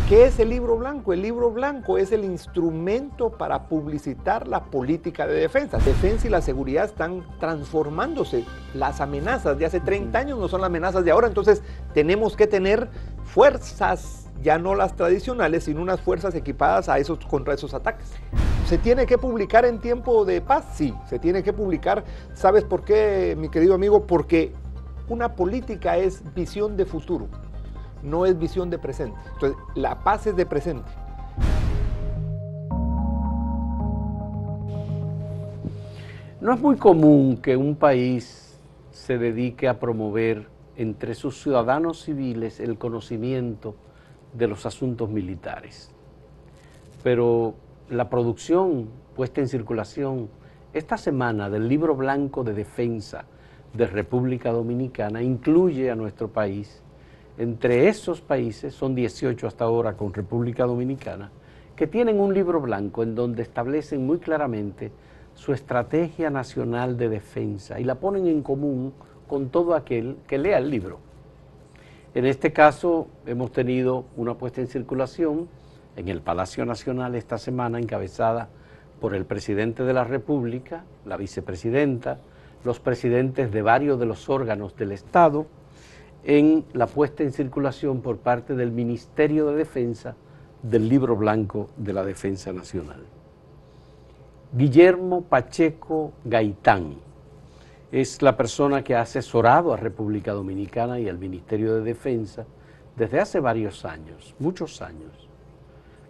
¿Qué es el libro blanco? El libro blanco es el instrumento para publicitar la política de defensa. La defensa y la seguridad están transformándose. Las amenazas de hace 30 años no son las amenazas de ahora, entonces tenemos que tener fuerzas, ya no las tradicionales, sino unas fuerzas equipadas contra esos ataques. ¿Se tiene que publicar en tiempo de paz? Sí, se tiene que publicar. ¿Sabes por qué, mi querido amigo? Porque una política es visión de futuro, no es visión de presente. Entonces, la paz es de presente. No es muy común que un país se dedique a promover entre sus ciudadanos civiles el conocimiento de los asuntos militares. Pero la producción puesta en circulación esta semana del Libro Blanco de Defensa de República Dominicana incluye a nuestro país. Entre esos países, son 18 hasta ahora con República Dominicana, que tienen un libro blanco en donde establecen muy claramente su estrategia nacional de defensa y la ponen en común con todo aquel que lea el libro. En este caso, hemos tenido una puesta en circulación en el Palacio Nacional esta semana, encabezada por el presidente de la República, la vicepresidenta, los presidentes de varios de los órganos del Estado, en la puesta en circulación por parte del Ministerio de Defensa del Libro Blanco de la Defensa Nacional. Guillermo Pacheco Gaitán es la persona que ha asesorado a República Dominicana y al Ministerio de Defensa desde hace varios años, muchos años,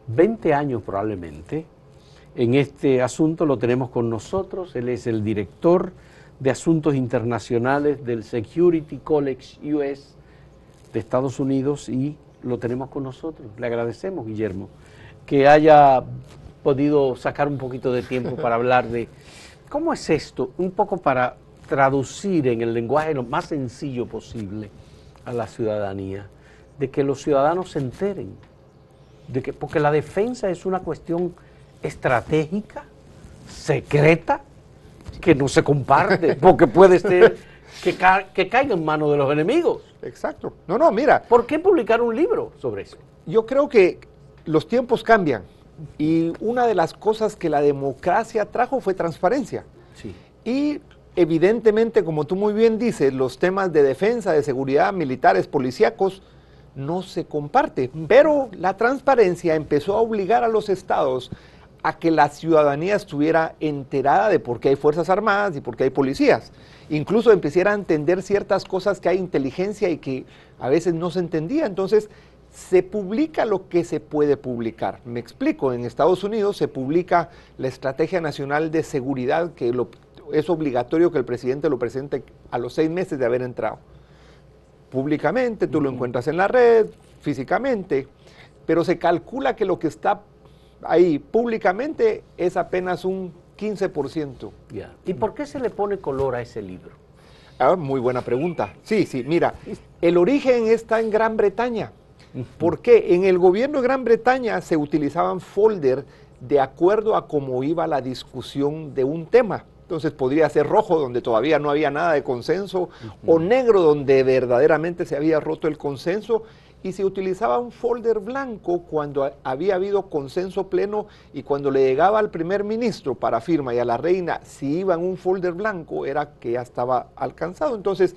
20 años probablemente. En este asunto lo tenemos con nosotros. Él es el director de Asuntos Internacionales del Security College US de Estados Unidos y lo tenemos con nosotros. Le agradecemos, Guillermo, que haya podido sacar un poquito de tiempo para hablar de cómo es esto, un poco para traducir en el lenguaje lo más sencillo posible a la ciudadanía, de que los ciudadanos se enteren, porque la defensa es una cuestión estratégica, secreta, que no se comparte, porque puede ser que caiga en manos de los enemigos. Exacto. No, mira. ¿Por qué publicar un libro sobre eso? Yo creo que los tiempos cambian y una de las cosas que la democracia trajo fue transparencia. Sí. Y evidentemente, como tú muy bien dices, los temas de defensa, de seguridad, militares, policíacos, no se comparten. Pero la transparencia empezó a obligar a los estados a que la ciudadanía estuviera enterada de por qué hay fuerzas armadas y por qué hay policías. Incluso empezara a entender ciertas cosas que hay inteligencia y que a veces no se entendía. Entonces, se publica lo que se puede publicar. Me explico, en Estados Unidos se publica la Estrategia Nacional de Seguridad, que es obligatorio que el presidente lo presente a los 6 meses de haber entrado. Públicamente, tú lo encuentras en la red, físicamente, pero se calcula que lo que está ahí públicamente es apenas un 15%. Yeah. ¿Y por qué se le pone color a ese libro? Muy buena pregunta. Sí, mira, el origen está en Gran Bretaña. ¿Por qué? En el gobierno de Gran Bretaña se utilizaban folders de acuerdo a cómo iba la discusión de un tema. Entonces podría ser rojo, donde todavía no había nada de consenso, o negro, donde verdaderamente se había roto el consenso, y se utilizaba un folder blanco cuando había habido consenso pleno, y cuando le llegaba al primer ministro para firma y a la reina, si iba en un folder blanco, era que ya estaba alcanzado. Entonces,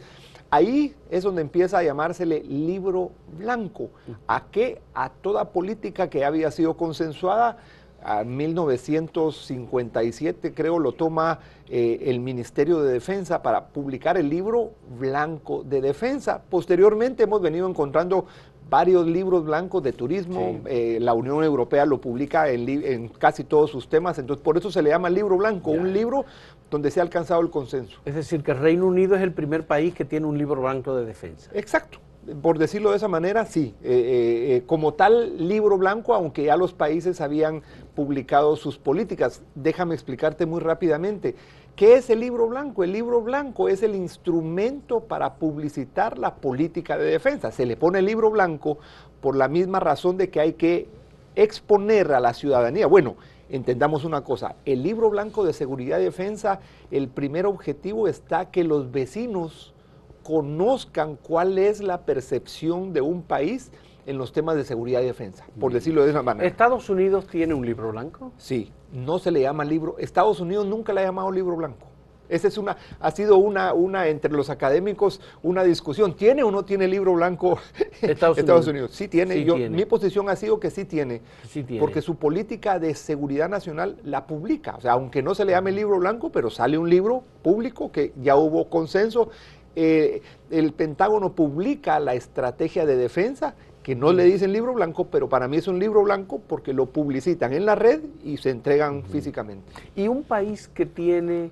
ahí es donde empieza a llamársele libro blanco. ¿A qué? A toda política que había sido consensuada. A 1957 creo lo toma el Ministerio de Defensa para publicar el libro blanco de defensa. Posteriormente hemos venido encontrando varios libros blancos de turismo. Sí. La Unión Europea lo publica en casi todos sus temas, entonces por eso se le llama libro blanco, un libro donde se ha alcanzado el consenso. Es decir, que el Reino Unido es el primer país que tiene un libro blanco de defensa. Exacto. Por decirlo de esa manera, sí. Como tal libro blanco, aunque ya los países habían publicado sus políticas. Déjame explicarte muy rápidamente. ¿Qué es el libro blanco? El libro blanco es el instrumento para publicitar la política de defensa. Se le pone el libro blanco por la misma razón de que hay que exponer a la ciudadanía. Bueno, entendamos una cosa. El libro blanco de seguridad y defensa, el primer objetivo está que los vecinos conozcan cuál es la percepción de un país en los temas de seguridad y defensa, por decirlo de esa manera. ¿Estados Unidos tiene un libro blanco? Sí, no se le llama libro. Estados Unidos nunca le ha llamado libro blanco. Esa es ha sido una entre los académicos una discusión. ¿Tiene o no tiene libro blanco Estados Unidos? Sí tiene. Sí tiene. Mi posición ha sido que sí tiene, Sí tiene. porque su política de seguridad nacional la publica. O sea, aunque no se le llame libro blanco, pero sale un libro público que ya hubo consenso. El Pentágono publica la estrategia de defensa, que no le dicen libro blanco, pero para mí es un libro blanco porque lo publicitan en la red y se entregan físicamente. Y un país que tiene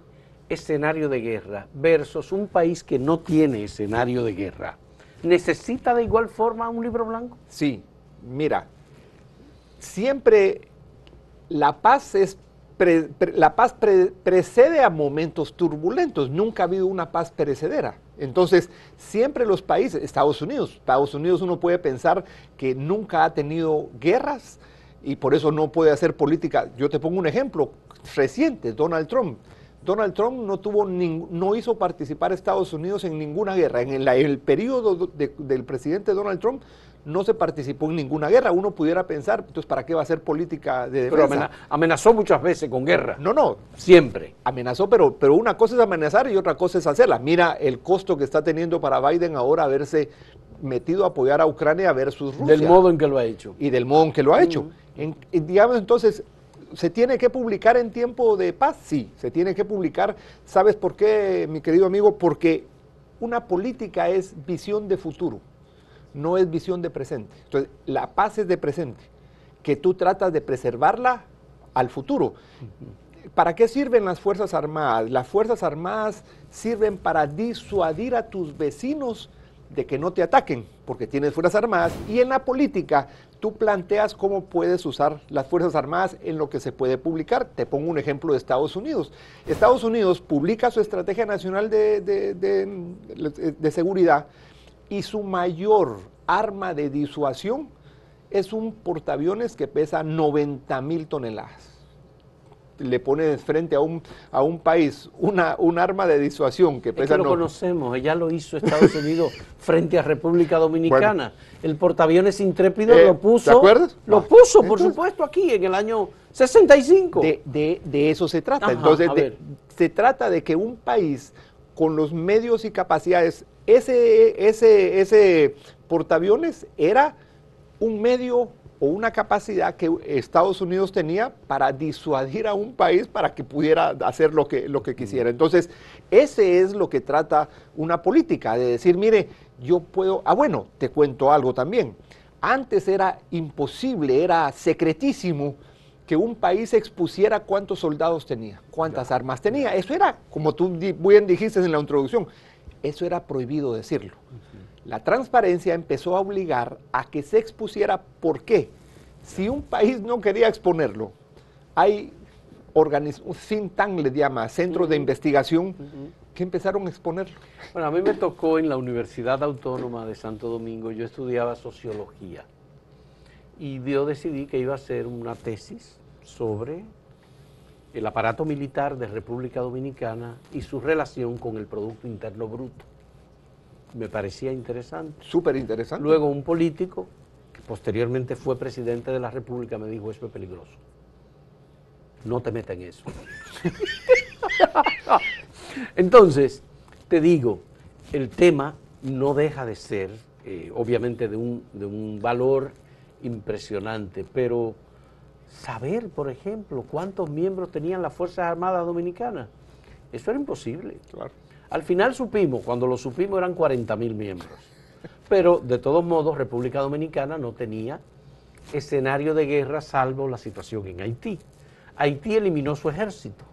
escenario de guerra versus un país que no tiene escenario de guerra, ¿necesita de igual forma un libro blanco? Sí, mira, siempre la paz precede a momentos turbulentos, nunca ha habido una paz perecedera. Entonces, siempre los países, Estados Unidos uno puede pensar que nunca ha tenido guerras y por eso no puede hacer política. Yo te pongo un ejemplo reciente, Donald Trump. Donald Trump no hizo participar a Estados Unidos en ninguna guerra. En el periodo del presidente Donald Trump no se participó en ninguna guerra. Uno pudiera pensar, entonces, ¿para qué va a hacer política de defensa? Pero amenazó muchas veces con guerra. No. Siempre. Amenazó, pero una cosa es amenazar y otra cosa es hacerla. Mira el costo que está teniendo para Biden ahora haberse metido a apoyar a Ucrania versus Rusia. Del modo en que lo ha hecho. Y del modo en que lo ha hecho. Digamos, entonces, ¿se tiene que publicar en tiempo de paz? Sí, se tiene que publicar. ¿Sabes por qué, mi querido amigo? Porque una política es visión de futuro, no es visión de presente. Entonces, la paz es de presente, que tú tratas de preservarla al futuro. ¿Para qué sirven las Fuerzas Armadas? Las Fuerzas Armadas sirven para disuadir a tus vecinos de que no te ataquen, porque tienes Fuerzas Armadas, y en la política tú planteas cómo puedes usar las Fuerzas Armadas en lo que se puede publicar. Te pongo un ejemplo de Estados Unidos. Estados Unidos publica su Estrategia Nacional de Seguridad y su mayor arma de disuasión es un portaaviones que pesa 90,000 toneladas. Le pones frente a un país un arma de disuasión que pesa... Es que lo conocemos, ya lo hizo Estados Unidos frente a República Dominicana. Bueno, el portaaviones Intrépido lo puso... ¿Te acuerdas? Lo puso, por supuesto, aquí en el año 65. De eso se trata. Ajá, entonces, se trata de que un país con los medios y capacidades, ese portaaviones era un medio o una capacidad que Estados Unidos tenía para disuadir a un país para que pudiera hacer lo que quisiera. Entonces, ese es lo que trata una política, de decir, mire, yo puedo... bueno, te cuento algo también. Antes era imposible, era secretísimo que un país expusiera cuántos soldados tenía, cuántas armas tenía. Eso era, como tú bien dijiste en la introducción, eso era prohibido decirlo. La transparencia empezó a obligar a que se expusiera. ¿Por qué? Si un país no quería exponerlo, hay think tank, le llama, centros de investigación, que empezaron a exponerlo. Bueno, a mí me tocó en la Universidad Autónoma de Santo Domingo, yo estudiaba sociología, y yo decidí que iba a hacer una tesis sobre el aparato militar de República Dominicana y su relación con el Producto Interno Bruto. Me parecía interesante. Súper interesante. Luego un político, que posteriormente fue presidente de la República, me dijo, eso es peligroso. No te metas en eso. Entonces, te digo, el tema no deja de ser, obviamente, de un valor impresionante, pero saber, por ejemplo, cuántos miembros tenían las Fuerzas Armadas Dominicanas, eso era imposible. Claro. Al final supimos, cuando lo supimos eran 40,000 miembros, pero de todos modos República Dominicana no tenía escenario de guerra salvo la situación en Haití. Haití eliminó su ejército,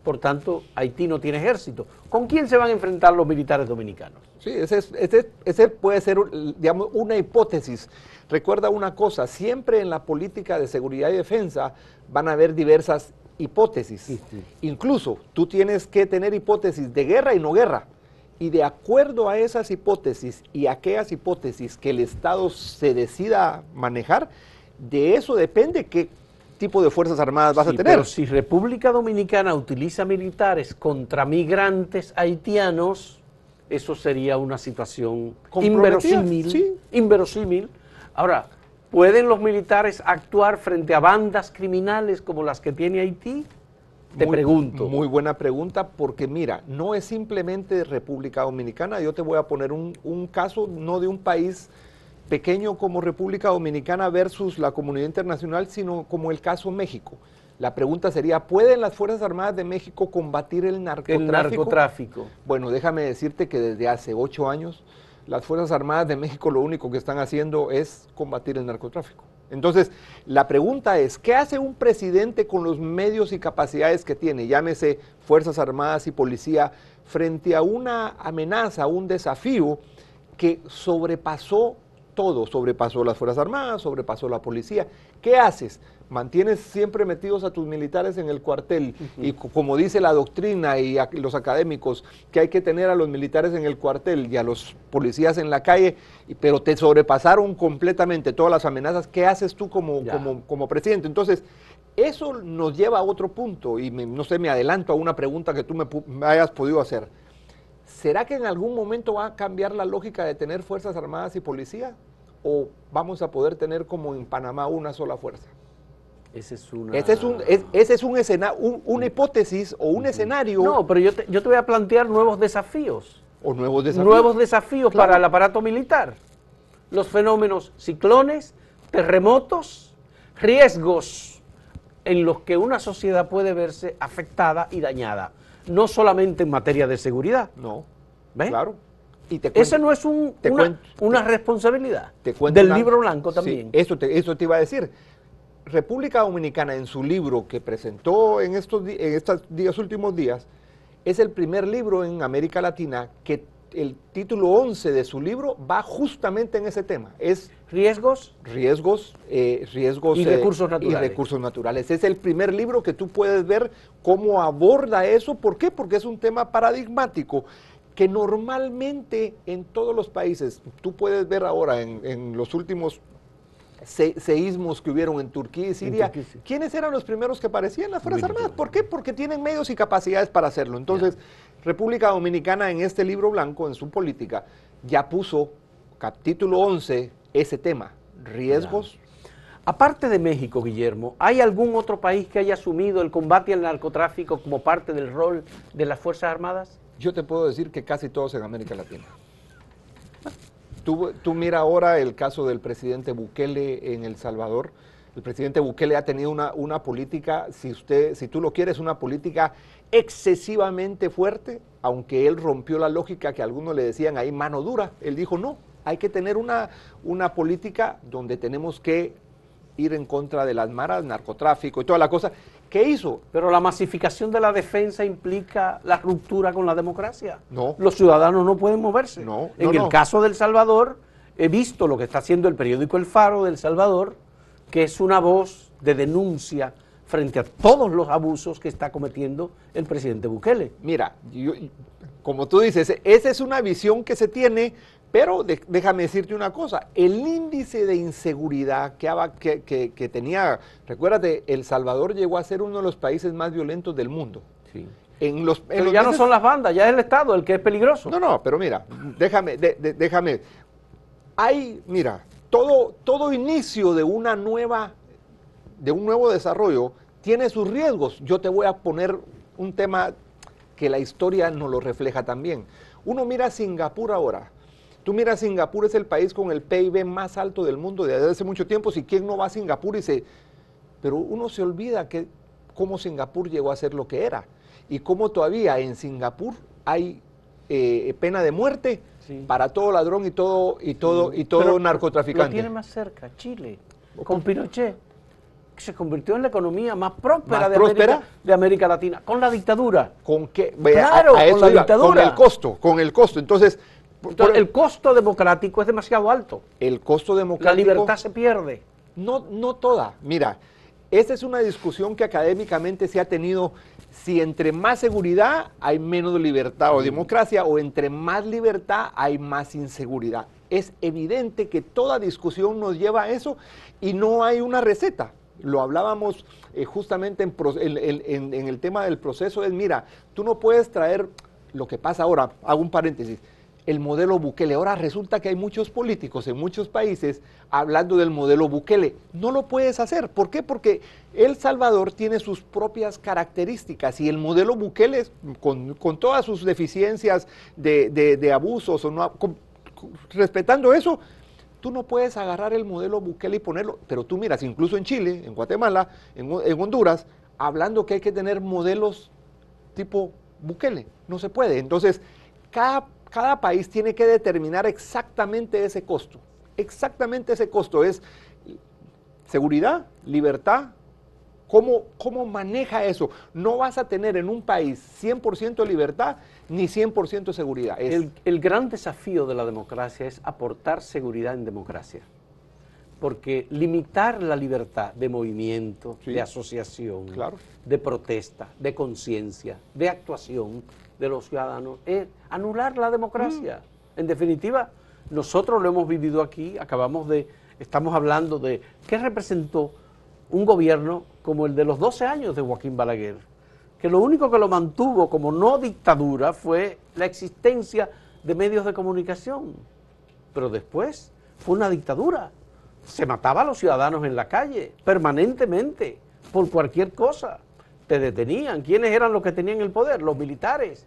por tanto Haití no tiene ejército. ¿Con quién se van a enfrentar los militares dominicanos? Sí, ese puede ser, digamos, una hipótesis. Recuerda una cosa, siempre en la política de seguridad y defensa van a haber diversas hipótesis. Incluso tú tienes que tener hipótesis de guerra y no guerra. Y de acuerdo a esas hipótesis y aquellas hipótesis que el Estado se decida manejar, de eso depende qué tipo de fuerzas armadas vas a tener. Pero si República Dominicana utiliza militares contra migrantes haitianos, eso sería una situación inverosímil, inverosímil, Ahora, ¿pueden los militares actuar frente a bandas criminales como las que tiene Haití? Te pregunto. Muy buena pregunta, porque mira, no es simplemente República Dominicana. Yo te voy a poner un caso, no de un país pequeño como República Dominicana versus la comunidad internacional, sino como el caso México. La pregunta sería, ¿pueden las Fuerzas Armadas de México combatir el narcotráfico? El narcotráfico. Bueno, déjame decirte que desde hace 8 años, las Fuerzas Armadas de México lo único que están haciendo es combatir el narcotráfico. Entonces, la pregunta es, ¿qué hace un presidente con los medios y capacidades que tiene, llámese Fuerzas Armadas y Policía, frente a una amenaza, un desafío que sobrepasó todo? Sobrepasó las Fuerzas Armadas, sobrepasó la policía. ¿Qué haces? Mantienes siempre metidos a tus militares en el cuartel y como dice la doctrina y los académicos, que hay que tener a los militares en el cuartel y a los policías en la calle, pero te sobrepasaron completamente todas las amenazas. ¿Qué haces tú como presidente? Entonces, eso nos lleva a otro punto y no sé, me adelanto a una pregunta que tú me hayas podido hacer. ¿Será que en algún momento va a cambiar la lógica de tener Fuerzas Armadas y Policía? ¿O vamos a poder tener como en Panamá una sola fuerza? Ese es una... Ese es una hipótesis o un escenario. No, pero yo te voy a plantear nuevos desafíos. O nuevos desafíos. Nuevos desafíos claro. Para el aparato militar. Los fenómenos ciclones, terremotos, riesgos en los que una sociedad puede verse afectada y dañada. No solamente en materia de seguridad. No, ¿ves? Claro. Y ese no es una responsabilidad del libro blanco también. Sí, eso te iba a decir. República Dominicana, en su libro que presentó en estos últimos días, es el primer libro en América Latina que el título 11 de su libro va justamente en ese tema. Es riesgos y recursos naturales. Es el primer libro que tú puedes ver cómo aborda eso. ¿Por qué? Porque es un tema paradigmático que normalmente en todos los países, tú puedes ver ahora en los últimos seísmos que hubieron en Turquía y Siria, ¿quiénes eran los primeros que aparecían? Las Fuerzas Armadas. ¿Por qué? Porque tienen medios y capacidades para hacerlo. Entonces, República Dominicana en este libro blanco, en su política, ya puso capítulo 11 ese tema, riesgos. Aparte de México, Guillermo, ¿hay algún otro país que haya asumido el combate al narcotráfico como parte del rol de las Fuerzas Armadas? Yo te puedo decir que casi todos en América Latina. Tú mira ahora el caso del presidente Bukele en El Salvador. El presidente Bukele ha tenido una política, si tú lo quieres, una política excesivamente fuerte, aunque él rompió la lógica que algunos le decían ahí mano dura. Él dijo, no, hay que tener una política donde tenemos que ir en contra de las maras, narcotráfico y toda la cosa. ¿Qué hizo? Pero la masificación de la defensa implica la ruptura con la democracia. No. Los ciudadanos no pueden moverse. No, en el caso de El Salvador, he visto lo que está haciendo el periódico El Faro de El Salvador, que es una voz de denuncia frente a todos los abusos que está cometiendo el presidente Bukele. Mira, como tú dices, esa es una visión que se tiene, pero déjame decirte una cosa, el índice de inseguridad que tenía, recuérdate, El Salvador llegó a ser uno de los países más violentos del mundo. Sí. Pero ya no son las bandas, ya es el Estado el que es peligroso. No, pero mira, déjame, mira, todo inicio de un nuevo desarrollo tiene sus riesgos. Yo te voy a poner un tema que la historia nos lo refleja también. Uno mira a Singapur ahora. Tú miras, Singapur es el país con el PIB más alto del mundo desde hace mucho tiempo. Si quién no va a Singapur pero uno se olvida que cómo Singapur llegó a ser lo que era y cómo todavía en Singapur hay pena de muerte para todo ladrón y todo narcotraficante. Lo tiene más cerca, Chile, con Pinochet, que se convirtió en la economía más próspera de América Latina, con la dictadura. ¿Con qué? Claro, con la dictadura. Con el costo. Entonces, el costo democrático es demasiado alto. El costo democrático. La libertad se pierde. No toda. Mira, esa es una discusión que académicamente se ha tenido. Si entre más seguridad hay menos libertad o democracia, o entre más libertad hay más inseguridad. Es evidente que toda discusión nos lleva a eso y no hay una receta. Lo hablábamos justamente en el tema del proceso. Mira, tú no puedes traer lo que pasa ahora, hago un paréntesis. el modelo Bukele. Ahora resulta que hay muchos políticos en muchos países hablando del modelo Bukele. No lo puedes hacer. ¿Por qué? Porque El Salvador tiene sus propias características y el modelo Bukele, con todas sus deficiencias de abusos, o no, respetando eso, tú no puedes agarrar el modelo Bukele y ponerlo. Pero tú miras, incluso en Chile, en Guatemala, en Honduras, hablando que hay que tener modelos tipo Bukele. No se puede. Entonces, cada país tiene que determinar exactamente ese costo. Exactamente ese costo es seguridad, libertad. ¿Cómo maneja eso? No vas a tener en un país 100% libertad ni 100% seguridad. El gran desafío de la democracia es aportar seguridad en democracia. Porque limitar la libertad de movimiento, sí, de asociación, claro, de protesta, de conciencia, de actuación de los ciudadanos es anular la democracia. En definitiva, nosotros lo hemos vivido aquí, estamos hablando de qué representó un gobierno como el de los 12 años de Joaquín Balaguer, que lo único que lo mantuvo como no dictadura fue la existencia de medios de comunicación, pero después fue una dictadura. Se mataba a los ciudadanos en la calle, permanentemente, por cualquier cosa. Te detenían. ¿Quiénes eran los que tenían el poder? Los militares.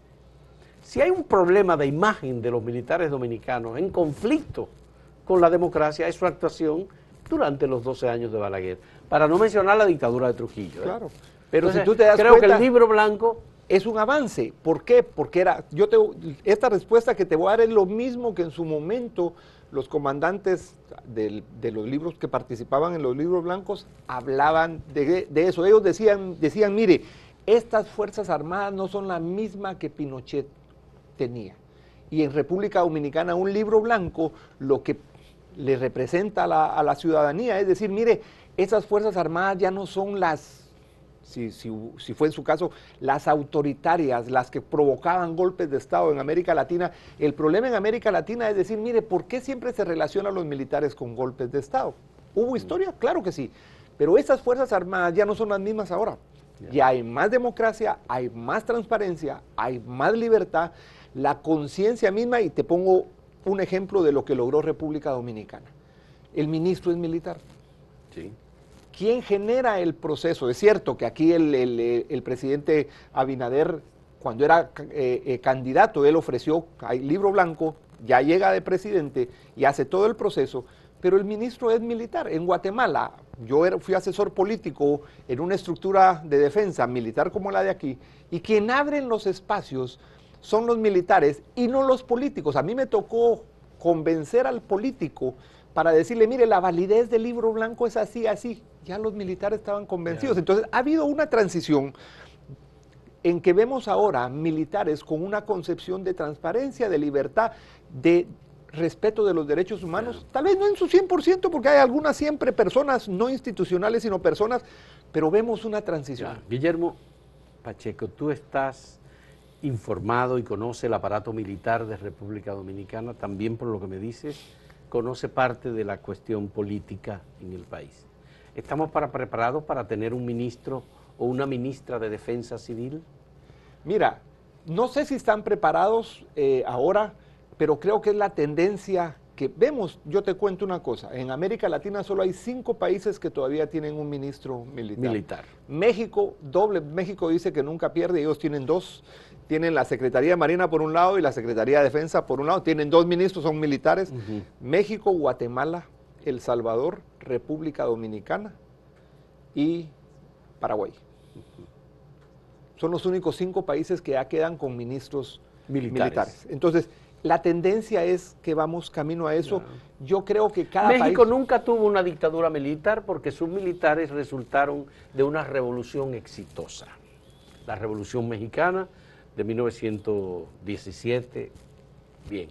Si hay un problema de imagen de los militares dominicanos en conflicto con la democracia, es su actuación durante los 12 años de Balaguer. Para no mencionar la dictadura de Trujillo. Claro. Pero entonces, si tú te das creo cuenta, que el libro blanco es un avance. ¿Por qué? Porque esta respuesta que te voy a dar es lo mismo que en su momento los comandantes de los libros que participaban en los libros blancos hablaban de eso. Ellos decían, mire, estas Fuerzas Armadas no son la misma que Pinochet tenía. Y en República Dominicana un libro blanco lo que le representa a la ciudadanía es decir, mire, esas Fuerzas Armadas ya no son si fue en su caso, las autoritarias, las que provocaban golpes de Estado en América Latina. El problema en América Latina es decir, mire, ¿por qué siempre se relacionan los militares con golpes de Estado? ¿Hubo historia? Claro que sí, pero esas Fuerzas Armadas ya no son las mismas ahora. Ya hay más democracia, hay más transparencia, hay más libertad, la conciencia misma, y te pongo un ejemplo de lo que logró República Dominicana. El ministro es militar. Sí. ¿Quién genera el proceso? Es cierto que aquí el presidente Abinader, cuando era candidato, él ofreció libro blanco, ya llega de presidente y hace todo el proceso, pero el ministro es militar. En Guatemala, fui asesor político en una estructura de defensa militar como la de aquí, y quien abre los espacios son los militares y no los políticos. A mí me tocó convencer al político para decirle, mire, la validez del libro blanco es así, así. Ya los militares estaban convencidos. Entonces, ha habido una transición en que vemos ahora militares con una concepción de transparencia, de libertad, de respeto de los derechos humanos, tal vez no en su 100%, porque hay algunas siempre personas no institucionales, sino personas, pero vemos una transición. Guillermo Pacheco, tú estás informado y conoce el aparato militar de República Dominicana, también por lo que me dices, conoce parte de la cuestión política en el país. ¿Estamos preparados para tener un ministro o una ministra de Defensa Civil? Mira, no sé si están preparados ahora, pero creo que es la tendencia que vemos. Yo te cuento una cosa, en América Latina solo hay 5 países que todavía tienen un ministro militar. México dice que nunca pierde, ellos tienen 2. Tienen la Secretaría de Marina por un lado y la Secretaría de Defensa por un lado. Tienen 2 ministros, son militares. México, Guatemala, El Salvador, República Dominicana y Paraguay. Son los únicos 5 países que ya quedan con ministros militares. Entonces, la tendencia es que vamos camino a eso. Yo creo que cada México nunca tuvo una dictadura militar porque sus militares resultaron de una revolución exitosa. La Revolución Mexicana de 1917, bien.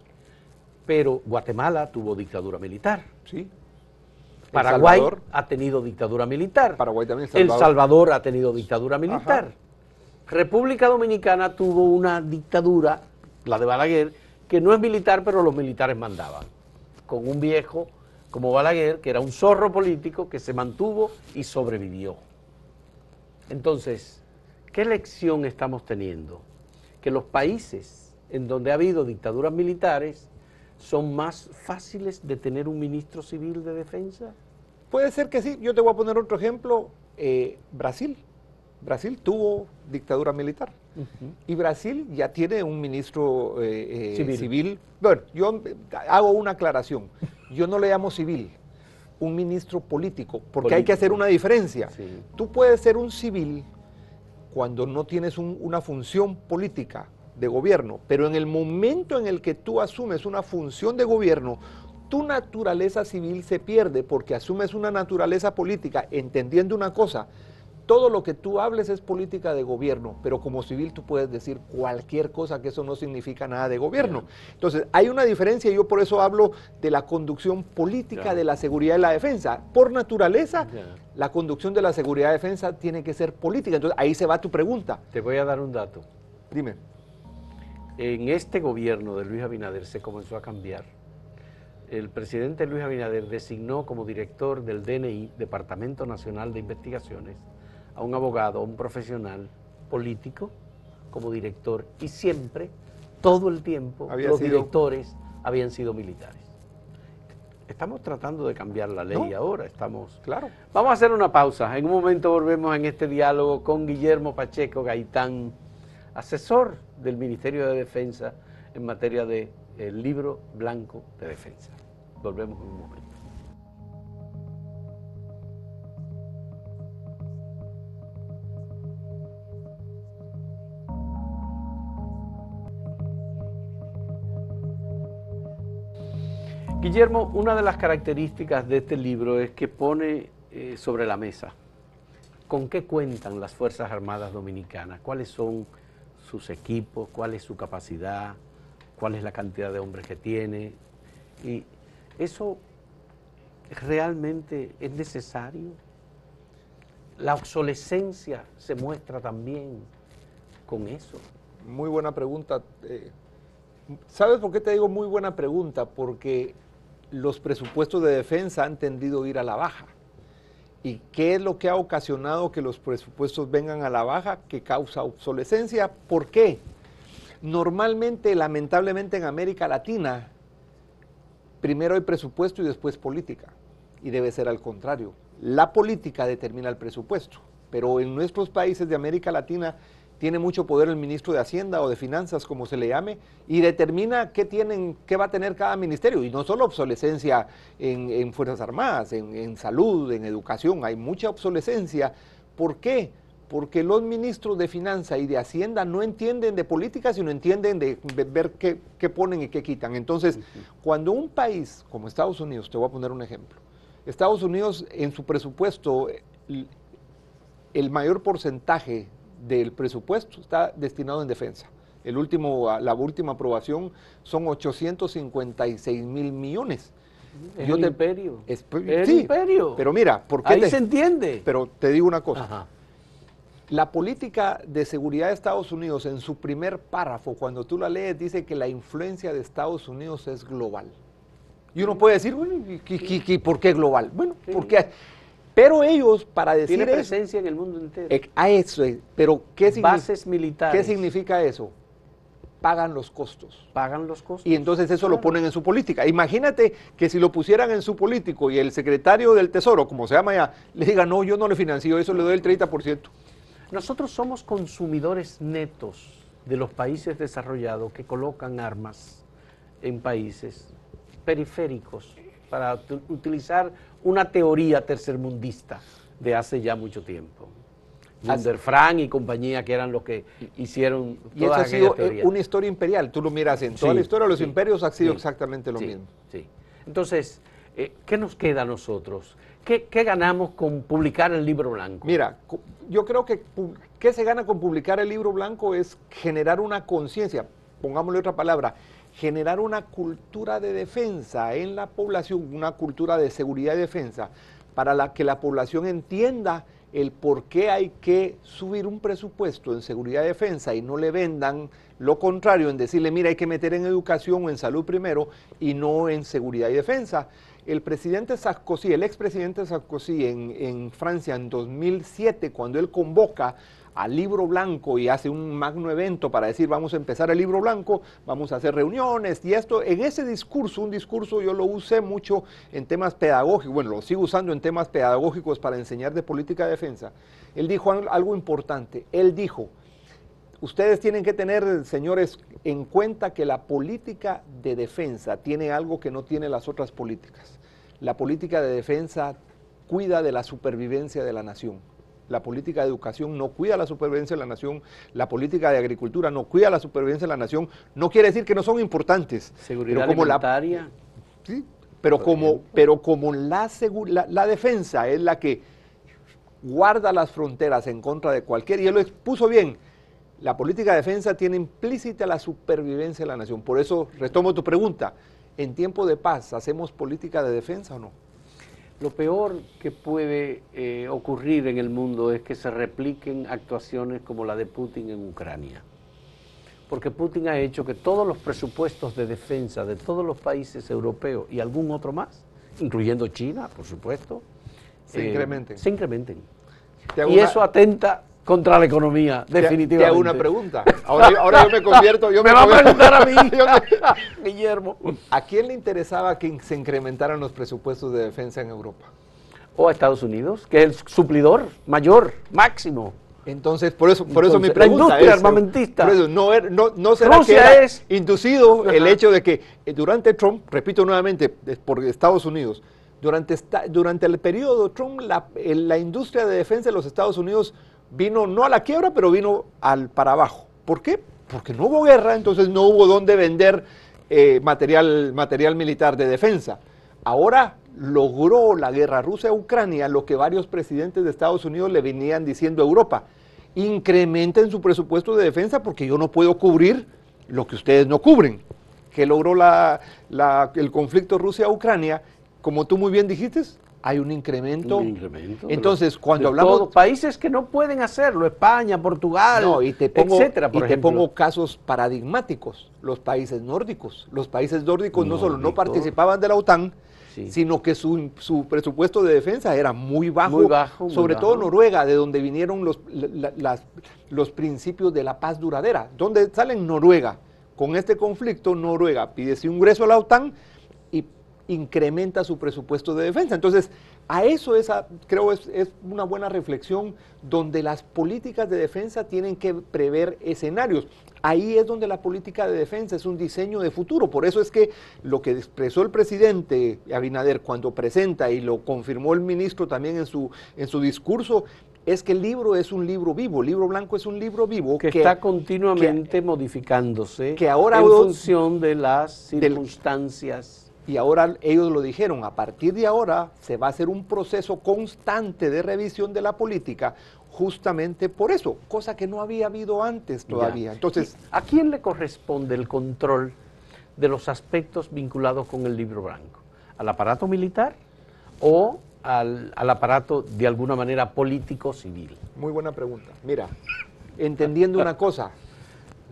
Pero Guatemala tuvo dictadura militar. Sí. Paraguay ha tenido dictadura militar. Paraguay también. El Salvador ha tenido dictadura militar. Ajá. República Dominicana tuvo una dictadura, la de Balaguer, que no es militar, pero los militares mandaban. Con un viejo como Balaguer, que era un zorro político, que se mantuvo y sobrevivió. Entonces, ¿qué lección estamos teniendo? Que los países en donde ha habido dictaduras militares, son más fáciles de tener un ministro civil de defensa? Puede ser que sí. Yo te voy a poner otro ejemplo. Brasil. Brasil tuvo dictadura militar. Y Brasil ya tiene un ministro civil. Bueno, yo hago una aclaración. Yo no le llamo civil, un ministro político, porque hay que hacer una diferencia. Sí. Tú puedes ser un civil cuando no tienes una función política de gobierno, pero en el momento en el que tú asumes una función de gobierno, tu naturaleza civil se pierde porque asumes una naturaleza política, entendiendo una cosa: todo lo que tú hables es política de gobierno, pero como civil tú puedes decir cualquier cosa, que eso no significa nada de gobierno. Entonces, hay una diferencia, y yo por eso hablo de la conducción política de la seguridad y la defensa. Por naturaleza, la conducción de la seguridad y defensa tiene que ser política. Entonces, ahí se va tu pregunta. Te voy a dar un dato. Dime. En este gobierno de Luis Abinader se comenzó a cambiar. El presidente Luis Abinader designó como director del DNI, Departamento Nacional de Investigaciones, a un abogado, a un profesional político como director, y siempre, todo el tiempo, los directores habían sido militares. Estamos tratando de cambiar la ley ahora, estamos... Claro. Vamos a hacer una pausa, en un momento volvemos en este diálogo con Guillermo Pacheco Gaitán, asesor del Ministerio de Defensa en materia de libro blanco de defensa. Volvemos en un momento. Guillermo, una de las características de este libro es que pone sobre la mesa con qué cuentan las Fuerzas Armadas Dominicanas, cuáles son sus equipos, cuál es su capacidad, cuál es la cantidad de hombres que tiene, y eso realmente es necesario. La obsolescencia se muestra también con eso. Muy buena pregunta. ¿Sabes por qué te digo muy buena pregunta? Porque los presupuestos de defensa han tendido a ir a la baja. ¿Y qué es lo que ha ocasionado que los presupuestos vengan a la baja? Que causa obsolescencia. ¿Por qué? Normalmente, lamentablemente en América Latina, primero hay presupuesto y después política. Y debe ser al contrario. La política determina el presupuesto. Pero en nuestros países de América Latina tiene mucho poder el ministro de Hacienda o de Finanzas, como se le llame, y determina qué va a tener cada ministerio. Y no solo obsolescencia en Fuerzas Armadas, en salud, en educación, hay mucha obsolescencia. ¿Por qué? Porque los ministros de Finanzas y de Hacienda no entienden de política, sino entienden de ver qué ponen y qué quitan. Entonces, cuando un país como Estados Unidos, te voy a poner un ejemplo, Estados Unidos en su presupuesto, el mayor porcentaje del presupuesto está destinado en defensa. La última aprobación son 856,000 millones. Es el imperio. Sí, imperio. Pero mira, ¿por qué? Ahí se entiende. Pero te digo una cosa. Ajá. La política de seguridad de Estados Unidos, en su primer párrafo, cuando tú la lees, dice que la influencia de Estados Unidos es global. Y uno puede decir, bueno, ¿y por qué global? Bueno, porque... Pero ellos, para decir tiene presencia en el mundo entero. A eso es. Pero bases militares. ¿Qué significa eso? Pagan los costos. Pagan los costos. Y entonces eso lo ponen en su política. Imagínate que si lo pusieran en su político y el secretario del Tesoro, como se llama ya, le diga, no, yo no le financio, eso le doy el 30%. Nosotros somos consumidores netos de los países desarrollados que colocan armas en países periféricos, para utilizar una teoría tercermundista de hace ya mucho tiempo. Frank y compañía, que eran los que hicieron todas aquellas teorías. Y eso ha sido una historia imperial. Tú lo miras en toda la historia, los imperios ha sido exactamente lo mismo. Sí. Entonces, ¿qué nos queda a nosotros? ¿Qué ganamos con publicar el libro blanco? Mira, yo creo que ¿qué se gana con publicar el libro blanco? Es generar una conciencia, pongámosle otra palabra, generar una cultura de defensa en la población, una cultura de seguridad y defensa, para que la población entienda el por qué hay que subir un presupuesto en seguridad y defensa y no le vendan lo contrario, en decirle, mira, hay que meter en educación o en salud primero y no en seguridad y defensa. el presidente Sarkozy, el expresidente Sarkozy en Francia en 2007, cuando él convoca al Libro Blanco y hace un magno evento para decir vamos a empezar el Libro Blanco, vamos a hacer reuniones y esto, en ese discurso, un discurso yo lo usé mucho en temas pedagógicos, bueno, lo sigo usando en temas pedagógicos para enseñar de política de defensa. Él dijo algo importante, él dijo, ustedes tienen que tener, señores, en cuenta que la política de defensa tiene algo que no tiene las otras políticas. La política de defensa cuida de la supervivencia de la nación. La política de educación no cuida la supervivencia de la nación. La política de agricultura no cuida la supervivencia de la nación. No quiere decir que no son importantes. Seguridad alimentaria. Sí, pero como la defensa es la que guarda las fronteras en contra de cualquier, y él lo expuso bien, la política de defensa tiene implícita la supervivencia de la nación. Por eso retomo tu pregunta, ¿en tiempo de paz hacemos política de defensa o no? Lo peor que puede ocurrir en el mundo es que se repliquen actuaciones como la de Putin en Ucrania. Porque Putin ha hecho que todos los presupuestos de defensa de todos los países europeos y algún otro más, incluyendo China, por supuesto, se incrementen. Y eso atenta contra la economía, definitivamente. Te hago una pregunta. Ahora yo me convierto... me va a preguntar a mí, Guillermo. ¿A quién le interesaba que se incrementaran los presupuestos de defensa en Europa? O a Estados Unidos, que es el suplidor mayor, máximo. Entonces, por eso mi pregunta la industria armamentista. Por eso, no será Rusia que era es inducido el hecho de que durante Trump, repito nuevamente, por Estados Unidos, durante el periodo Trump, la industria de defensa de los Estados Unidos vino no a la quiebra, pero vino para abajo. ¿Por qué? Porque no hubo guerra, entonces no hubo dónde vender material militar de defensa. Ahora logró la guerra Rusia-Ucrania lo que varios presidentes de Estados Unidos le venían diciendo a Europa. Incrementen su presupuesto de defensa porque yo no puedo cubrir lo que ustedes no cubren. ¿Qué logró el conflicto Rusia-Ucrania? Como tú muy bien dijiste, hay un incremento. Entonces, cuando hablamos... Todos países que no pueden hacerlo, España, Portugal, etcétera, por ejemplo. Te pongo casos paradigmáticos, los países nórdicos. Los países nórdicos no solo no participaban de la OTAN, sino que su presupuesto de defensa era muy bajo, sobre todo Noruega, de donde vinieron los principios de la paz duradera. ¿Dónde salen? Noruega. Con este conflicto, Noruega pide su ingreso a la OTAN y incrementa su presupuesto de defensa. Entonces, a eso creo es una buena reflexión donde las políticas de defensa tienen que prever escenarios. Ahí es donde la política de defensa es un diseño de futuro. Por eso es que lo que expresó el presidente Abinader cuando presenta y lo confirmó el ministro también en su discurso, es que el libro es un libro vivo, el Libro Blanco es un libro vivo que está continuamente modificándose que ahora en función de las circunstancias. Y ahora ellos lo dijeron, a partir de ahora se va a hacer un proceso constante de revisión de la política, justamente por eso, cosa que no había habido antes todavía. Entonces, ¿a quién le corresponde el control de los aspectos vinculados con el Libro Blanco? ¿Al aparato militar o al aparato de alguna manera político-civil? Muy buena pregunta. Mira, entendiendo una cosa,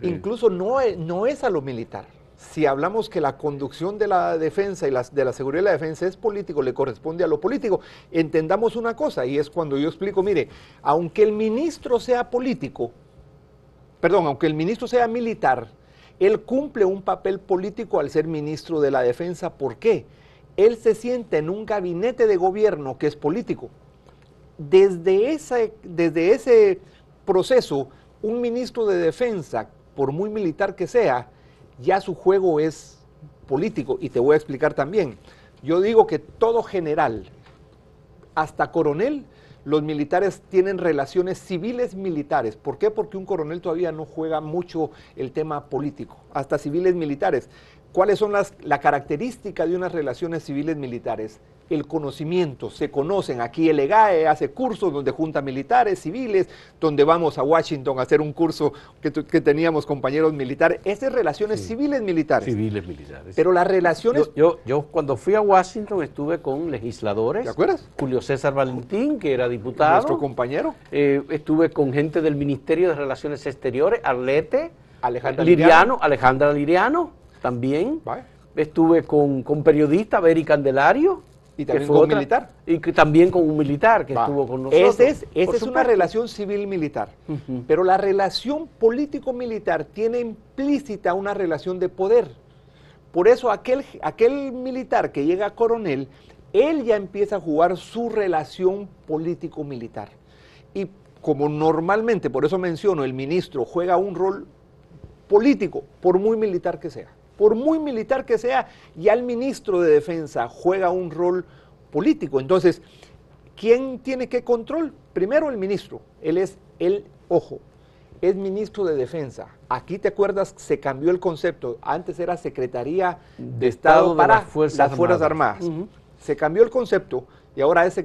incluso no es a lo militar. Si hablamos que la conducción de la defensa y de la seguridad y la defensa es político, le corresponde a lo político, entendamos una cosa, y es cuando yo explico, mire, aunque el ministro sea político, aunque el ministro sea militar, él cumple un papel político al ser ministro de la defensa. ¿Por qué? Él se sienta en un gabinete de gobierno que es político. Desde ese proceso, un ministro de defensa, por muy militar que sea, ya su juego es político, y te voy a explicar también. Yo digo que todo general, hasta coronel, los militares tienen relaciones civiles militares. ¿Por qué? Porque un coronel todavía no juega mucho el tema político, hasta civiles militares. ¿Cuáles son la característica de unas relaciones civiles militares? El conocimiento, se conocen. Aquí el EGAE hace cursos donde junta militares, civiles, donde vamos a Washington a hacer un curso que teníamos compañeros militares. Esas relaciones civiles militares. Civiles militares. Pero las relaciones... Yo cuando fui a Washington estuve con legisladores. ¿Te acuerdas? Julio César Valentín, que era diputado. Nuestro compañero. Estuve con gente del Ministerio de Relaciones Exteriores, Arlete, Alejandra Liriano también. Vale. estuve con periodista, Beri Candelario. Y también con un militar. Y que también con un militar que estuvo con nosotros. Esa es una relación civil-militar. Pero la relación político-militar tiene implícita una relación de poder. Por eso aquel militar que llega a coronel, él ya empieza a jugar su relación político-militar. Y como normalmente, por eso menciono, el ministro juega un rol político, por muy militar que sea. Por muy militar que sea, ya el ministro de Defensa juega un rol político. Entonces, ¿quién tiene qué control? Primero el ministro. Él es ministro de Defensa. Aquí te acuerdas, se cambió el concepto. Antes era Secretaría de Estado para las Fuerzas Armadas. Se cambió el concepto y ahora es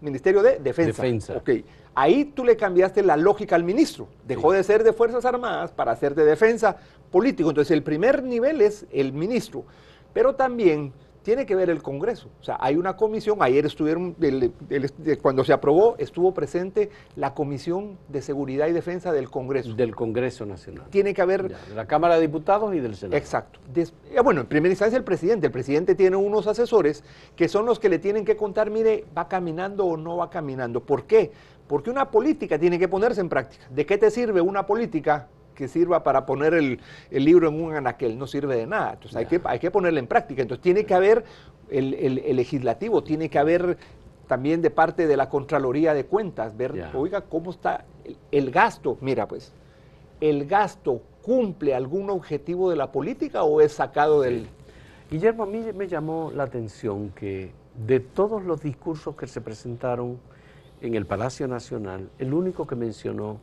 Ministerio de Defensa. Okay. Ahí tú le cambiaste la lógica al ministro. Dejó de ser de Fuerzas Armadas para ser de defensa político. Entonces el primer nivel es el ministro. Pero también tiene que ver el Congreso. O sea, hay una comisión, ayer estuvieron, cuando se aprobó, estuvo presente la Comisión de Seguridad y Defensa del Congreso. Del Congreso Nacional. Tiene que haber... de la Cámara de Diputados y del Senado. Exacto. Bueno, en primera instancia el presidente tiene unos asesores que son los que le tienen que contar, mire, va caminando o no va caminando. ¿Por qué? Porque una política tiene que ponerse en práctica. ¿De qué te sirve una política que sirva para poner el libro en un anaquel? No sirve de nada. Entonces hay que ponerla en práctica. Entonces tiene que haber el legislativo, tiene que haber también de parte de la Contraloría de Cuentas, ver, oiga, cómo está el gasto. Mira, pues, ¿el gasto cumple algún objetivo de la política o es sacado del...? Guillermo, a mí me llamó la atención que de todos los discursos que se presentaron en el Palacio Nacional, el único que mencionó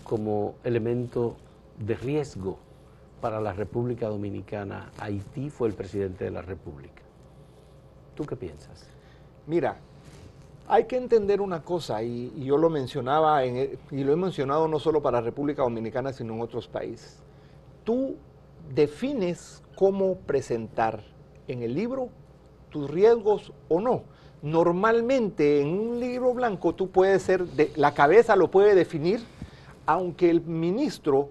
como elemento de riesgo para la República Dominicana, Haití, fue el presidente de la República. ¿Tú qué piensas? Mira, hay que entender una cosa, y yo lo mencionaba, y lo he mencionado no solo para la República Dominicana, sino en otros países. Tú defines cómo presentar en el libro tus riesgos o no. Normalmente en un libro blanco tú puedes ser, la cabeza lo puede definir, aunque el ministro,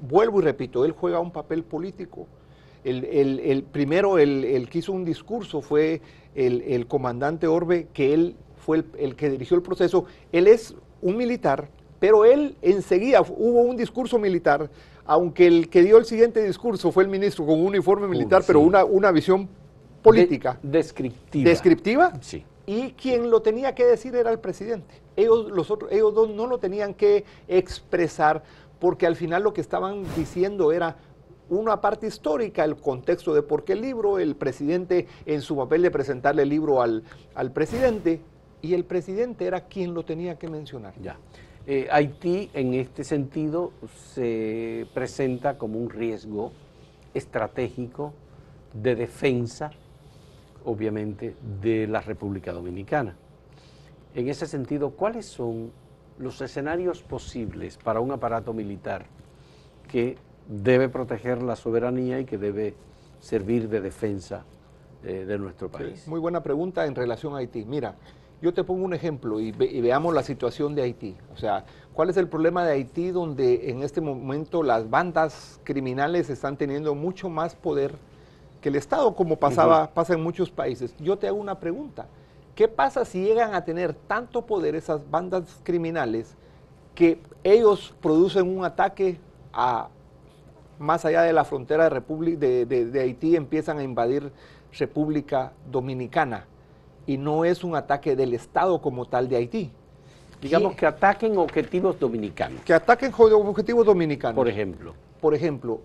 vuelvo y repito, él juega un papel político. Primero el que hizo un discurso fue el comandante Orbe, que él fue el que dirigió el proceso. Él es un militar, pero él enseguida hubo un discurso militar, aunque el que dio el siguiente discurso fue el ministro con un uniforme militar, pero una visión política. Descriptiva. Sí. Y quien lo tenía que decir era el presidente. Ellos dos no lo tenían que expresar, porque al final lo que estaban diciendo era una parte histórica, el contexto de por qué el libro, el presidente en su papel de presentarle el libro al presidente, y el presidente era quien lo tenía que mencionar. Ya. Haití en este sentido se presenta como un riesgo estratégico de defensa, obviamente, de la República Dominicana. En ese sentido, ¿cuáles son los escenarios posibles para un aparato militar que debe proteger la soberanía y que debe servir de defensa de nuestro país? Sí, muy buena pregunta en relación a Haití. Mira, yo te pongo un ejemplo y veamos la situación de Haití. O sea, ¿cuál es el problema de Haití, donde en este momento las bandas criminales están teniendo mucho más poder que el Estado, como pasa en muchos países? Yo te hago una pregunta. ¿Qué pasa si llegan a tener tanto poder esas bandas criminales que ellos producen un ataque más allá de la frontera de Haití, empiezan a invadir República Dominicana? Y no es un ataque del Estado como tal de Haití. Digamos que ataquen objetivos dominicanos. Que ataquen objetivos dominicanos. Por ejemplo. Por ejemplo,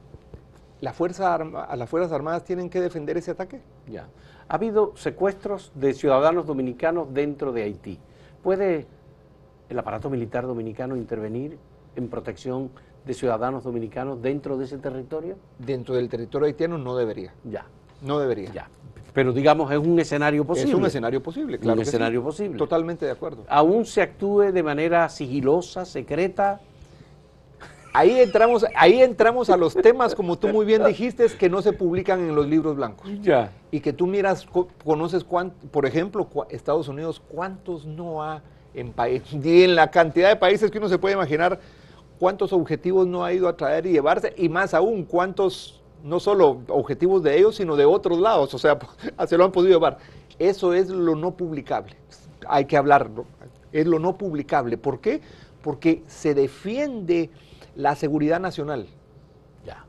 las Fuerzas Armadas tienen que defender ese ataque. Ya. Ha habido secuestros de ciudadanos dominicanos dentro de Haití. ¿Puede el aparato militar dominicano intervenir en protección de ciudadanos dominicanos dentro de ese territorio? Dentro del territorio haitiano no debería. Ya. No debería. Ya. Pero digamos, es un escenario posible. Es un escenario posible, claro. Un escenario posible. Totalmente de acuerdo. Aún se actúe de manera sigilosa, secreta. Ahí entramos a los temas, como tú muy bien dijiste, que no se publican en los libros blancos. Ya. Y que tú miras, conoces, por ejemplo, Estados Unidos, cuántos no ha y en la cantidad de países que uno se puede imaginar, cuántos objetivos no ha ido a traer y llevarse, y más aún, cuántos no solo objetivos de ellos, sino de otros lados, o sea, se lo han podido llevar. Eso es lo no publicable, hay que hablarlo, es lo no publicable. ¿Por qué? Porque se defiende la seguridad nacional. Ya.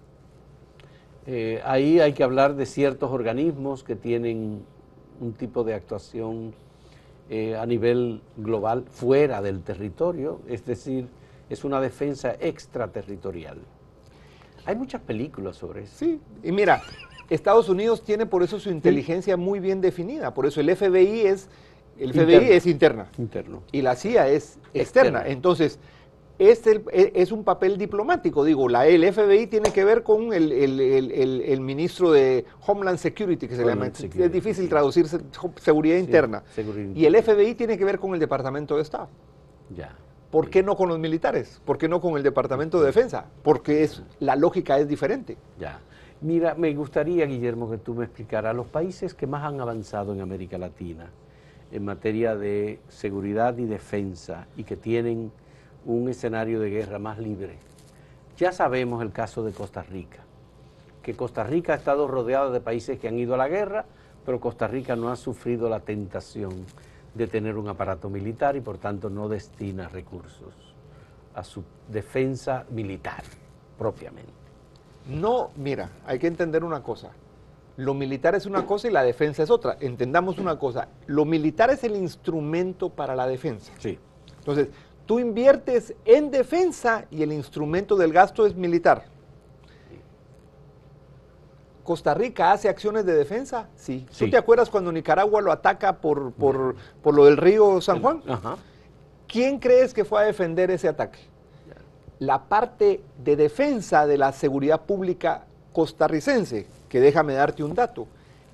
Ahí hay que hablar de ciertos organismos que tienen un tipo de actuación a nivel global fuera del territorio, es decir, es una defensa extraterritorial. Hay muchas películas sobre eso. Sí, y mira, Estados Unidos tiene por eso su inteligencia muy bien definida, por eso el FBI es interna. Interno. Y la CIA es externa. Entonces, es un papel diplomático, digo, el FBI tiene que ver con el ministro de Homeland Security, que se llama, es difícil traducir seguridad interna, y el FBI tiene que ver con el Departamento de Estado. Ya. ¿Por qué no con los militares? ¿Por qué no con el Departamento de Defensa? Porque la lógica es diferente. Ya. Mira, me gustaría, Guillermo, que tú me explicaras los países que más han avanzado en América Latina en materia de seguridad y defensa y que tienen un escenario de guerra más libre. Ya sabemos el caso de Costa Rica, que Costa Rica ha estado rodeada de países que han ido a la guerra, pero Costa Rica no ha sufrido la tentación de tener un aparato militar y por tanto no destina recursos a su defensa militar propiamente. No, mira, hay que entender una cosa. Lo militar es una cosa y la defensa es otra. Entendamos una cosa. Lo militar es el instrumento para la defensa. Sí. Entonces, tú inviertes en defensa y el instrumento del gasto es militar. ¿Costa Rica hace acciones de defensa? Sí. Sí. ¿Tú te acuerdas cuando Nicaragua lo ataca por lo del río San Juan? Ajá. ¿Quién crees que fue a defender ese ataque? La parte de defensa de la seguridad pública costarricense, que déjame darte un dato.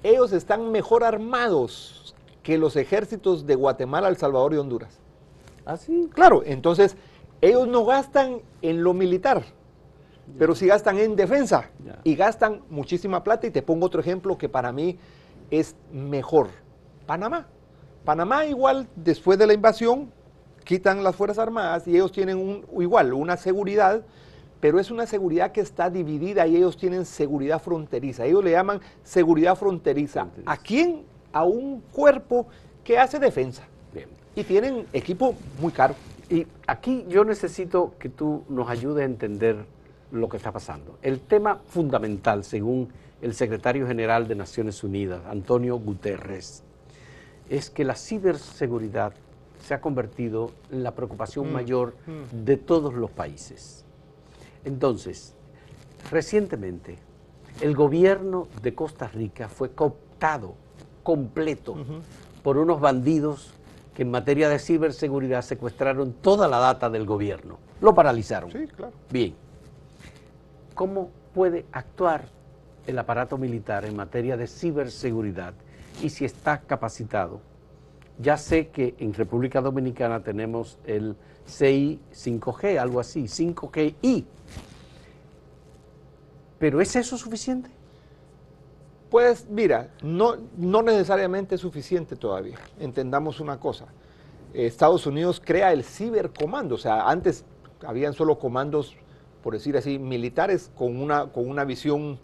Ellos están mejor armados que los ejércitos de Guatemala, El Salvador y Honduras. ¿Ah, sí? Claro, entonces ellos no gastan en lo militar, pero sí gastan en defensa y gastan muchísima plata. Y te pongo otro ejemplo que para mí es mejor. Panamá. Panamá igual, después de la invasión, quitan las Fuerzas Armadas y ellos tienen una seguridad, pero es una seguridad que está dividida y ellos tienen seguridad fronteriza. Ellos le llaman seguridad fronteriza. ¿A quién? A un cuerpo que hace defensa. Bien. Y tienen equipo muy caro. Y aquí yo necesito que tú nos ayudes a entender lo que está pasando. El tema fundamental, según el secretario general de Naciones Unidas, Antonio Guterres, es que la ciberseguridad se ha convertido en la preocupación mayor de todos los países. Entonces, recientemente, el gobierno de Costa Rica fue cooptado completo por unos bandidos que en materia de ciberseguridad secuestraron toda la data del gobierno. Lo paralizaron. Sí, claro. Bien. ¿Cómo puede actuar el aparato militar en materia de ciberseguridad y si está capacitado? Ya sé que en República Dominicana tenemos el CI 5G, algo así, 5GI. ¿Pero es eso suficiente? Pues mira, no necesariamente es suficiente todavía. Entendamos una cosa. Estados Unidos crea el cibercomando, o sea, antes habían solo comandos, por decir así, militares con una visión